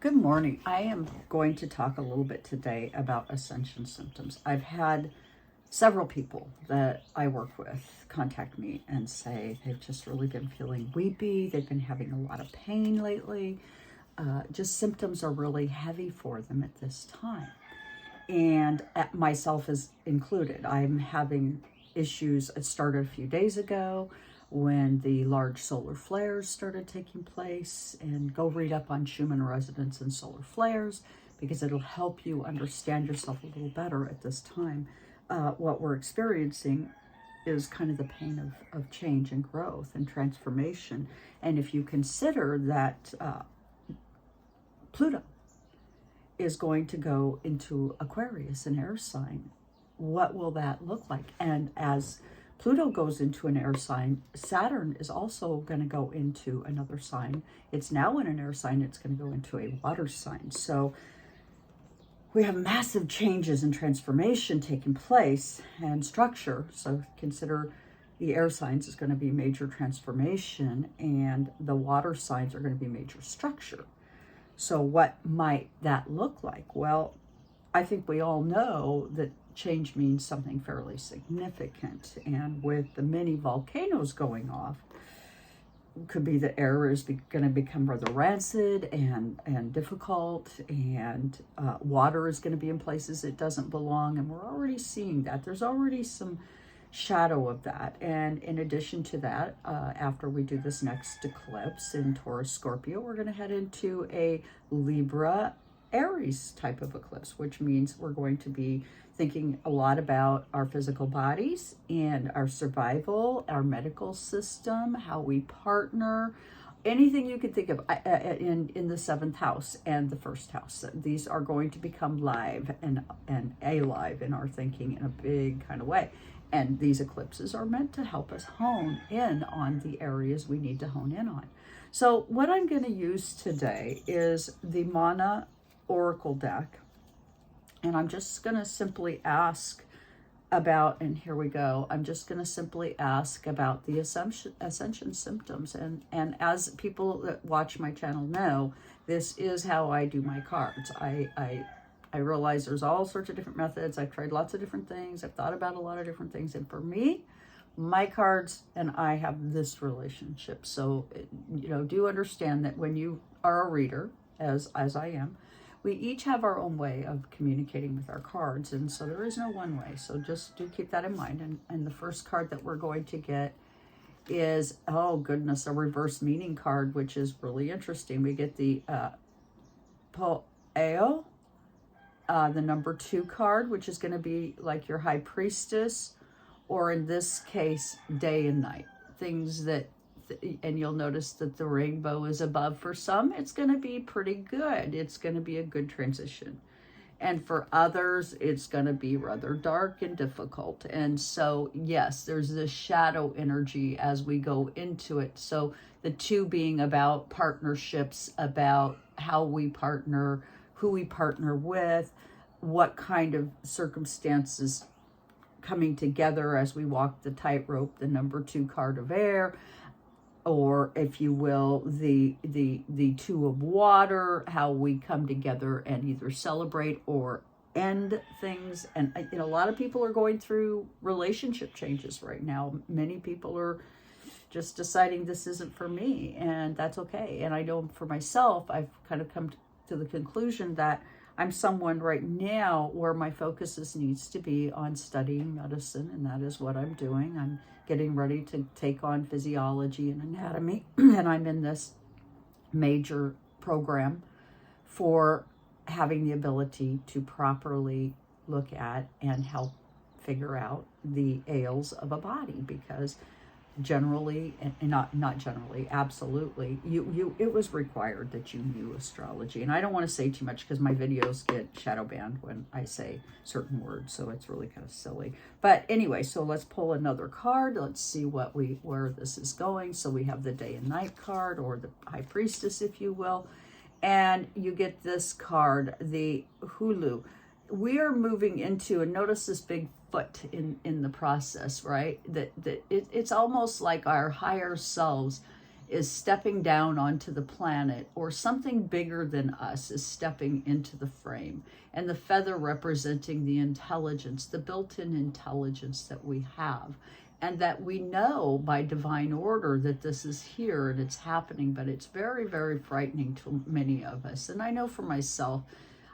Good morning. I am going to talk a little bit today about Ascension symptoms. I've had several people that I work with contact me and say they've just really been feeling weepy. They've been having a lot of pain lately. Just symptoms are really heavy for them at this time. And myself is included. I'm having issues. It started a few days ago when the large solar flares started taking place. And go read up on Schumann resonance and solar flares because it'll help you understand yourself a little better at this time. What we're experiencing is kind of the pain of change and growth and transformation. And if you consider that Pluto is going to go into Aquarius, an air sign, what will that look like? And as Pluto goes into an air sign, Saturn is also going to go into another sign. It's now in an air sign. It's going to go into a water sign. So we have massive changes and transformation taking place and structure. So consider the air signs is going to be major transformation and the water signs are going to be major structure. So what might that look like? Well, I think we all know that change means something fairly significant. And with the many volcanoes going off, could be the air is going to become rather rancid and difficult, and water is going to be in places it doesn't belong. And we're already seeing that. There's already some shadow of that. And in addition to that, after we do this next eclipse in Taurus Scorpio, we're going to head into a Libra Aries type of eclipse, which means we're going to be thinking a lot about our physical bodies and our survival, our medical system, how we partner, anything you could think of in the seventh house and the first house. These are going to become live and alive in our thinking in a big kind of way. And these eclipses are meant to help us hone in on the areas we need to hone in on. So what I'm going to use today is the Mana Oracle deck. And I'm just going to simply ask about, and here we go, I'm just going to simply ask about the Ascension symptoms. And as people that watch my channel know, this is how I do my cards. I realize there's all sorts of different methods. I've tried lots of different things. I've thought about a lot of different things. And for me, my cards and I have this relationship. So, do understand that when you are a reader, as I am, we each have our own way of communicating with our cards. And so there is no one way. So just do keep that in mind. And the first card that we're going to get is, oh goodness, a reverse meaning card, which is really interesting. We get the Poeo, the number 2 card, which is going to be like your high priestess, or in this case, day and night. Things that, and you'll notice that the rainbow is above for some. It's going to be pretty good. It's going to be a good transition. And for others, it's going to be rather dark and difficult. And so, yes, there's this shadow energy as we go into it. So the 2 being about partnerships, about how we partner, who we partner with, what kind of circumstances coming together as we walk the tightrope, the number 2 card of air, or if you will, the 2 of water, how we come together and either celebrate or end things. And a lot of people are going through relationship changes right now. Many people are just deciding this isn't for me, and that's okay. And I know for myself, I've kind of come to the conclusion that I'm someone right now where my focus needs to be on studying medicine, and that is what I'm doing. I'm getting ready to take on physiology and anatomy, and I'm in this major program for having the ability to properly look at and help figure out the ails of a body, because generally, and not generally, absolutely, it was required that you knew astrology. And I don't want to say too much because my videos get shadow banned when I say certain words, so it's really kind of silly. But anyway, so let's pull another card. Let's see where this is going. So we have the day and night card, or the high priestess, if you will, and you get this card, the Hulu. We are moving into, and notice this big foot in the process, right? That it's almost like our higher selves is stepping down onto the planet, or something bigger than us is stepping into the frame. And the feather representing the intelligence, the built-in intelligence that we have. And that we know by divine order that this is here and it's happening, but it's very, very frightening to many of us. And I know for myself,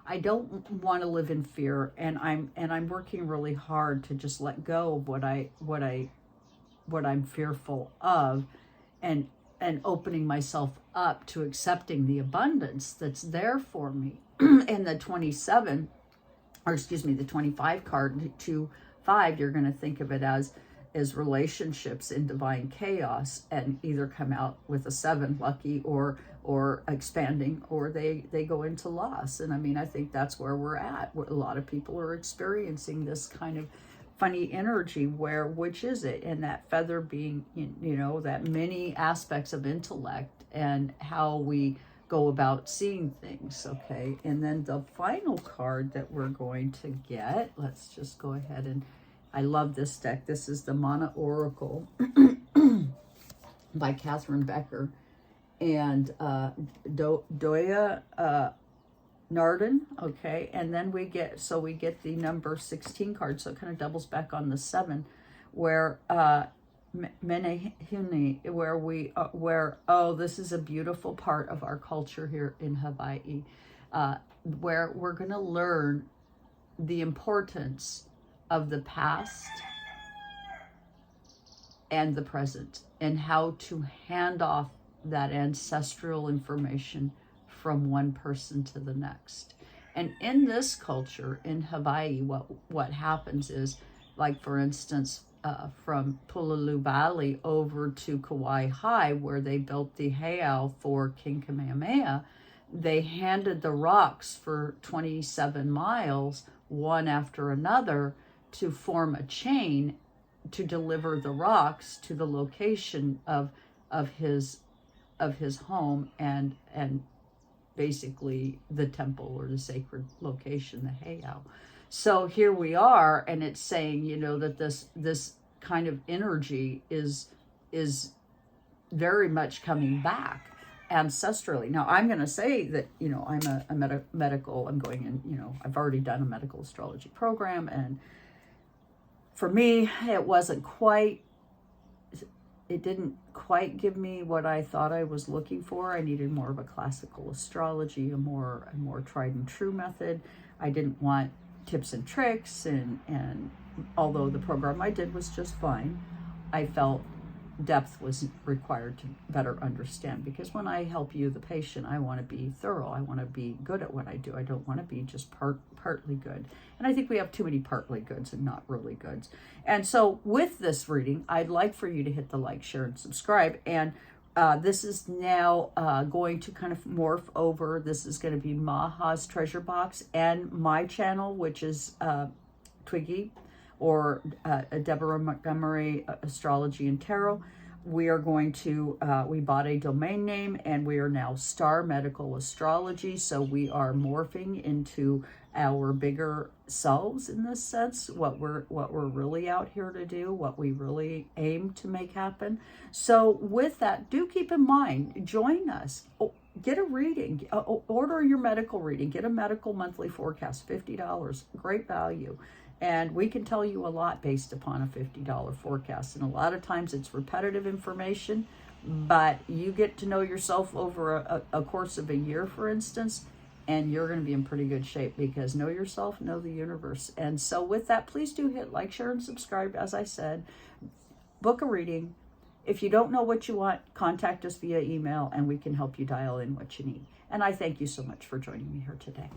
I don't want to live in fear, and I'm working really hard to just let go of what I'm fearful of, and opening myself up to accepting the abundance that's there for me. And the 25 card, 2-5, you're going to think of it as relationships in divine chaos, and either come out with a 7, lucky, or expanding, or they go into loss. And I mean, I think that's where we're at. A lot of people are experiencing this kind of funny energy where, which is it? And that feather being, you know, that many aspects of intellect and how we go about seeing things. Okay. And then the final card that we're going to get, let's just go ahead and, I love this deck. This is the Mana Oracle by Catherine Becker and Doya Narden. Okay, and then we get the number 16 card, so it kind of doubles back on the 7, where Menehune, where this is a beautiful part of our culture here in Hawaii, where we're going to learn the importance of the past and the present, and how to hand off that ancestral information from one person to the next. And in this culture in Hawaii, what happens is, like for instance, from Pulalu Valley over to Kauai High, where they built the heiau for King Kamehameha, they handed the rocks for 27 miles, one after another, to form a chain to deliver the rocks to the location of his home and basically the temple, or the sacred location, the heiau. So here we are, and it's saying, you know, that this kind of energy is very much coming back ancestrally. Now, I'm going to say that, you know, I'm a medical, I'm going in, you know, I've already done a medical astrology program, and for me, it didn't quite give me what I thought I was looking for. I needed more of a classical astrology, a more tried and true method. I didn't want tips and tricks, and although the program I did was just fine, I felt depth was required to better understand, because when I help you, the patient, I want to be thorough. I want to be good at what I do. I don't want to be just partly good. And I think we have too many partly goods and not really goods. And so with this reading, I'd like for you to hit the like, share, and subscribe. And this is now going to kind of morph over. This is going to be Maha's Treasure Box and my channel, which is Twiggy, or Deborah Montgomery Astrology and Tarot. We are going to, we bought a domain name, and we are now Star Medical Astrology. So we are morphing into our bigger selves in this sense, what we're really out here to do, what we really aim to make happen. So with that, do keep in mind, join us. Get a reading, order your medical reading, get a medical monthly forecast, $50, great value. And we can tell you a lot based upon a $50 forecast. And a lot of times it's repetitive information, but you get to know yourself over a course of a year, for instance, and you're going to be in pretty good shape, because know yourself, know the universe. And so with that, please do hit like, share, and subscribe. As I said, book a reading. If you don't know what you want, contact us via email, and we can help you dial in what you need. And I thank you so much for joining me here today.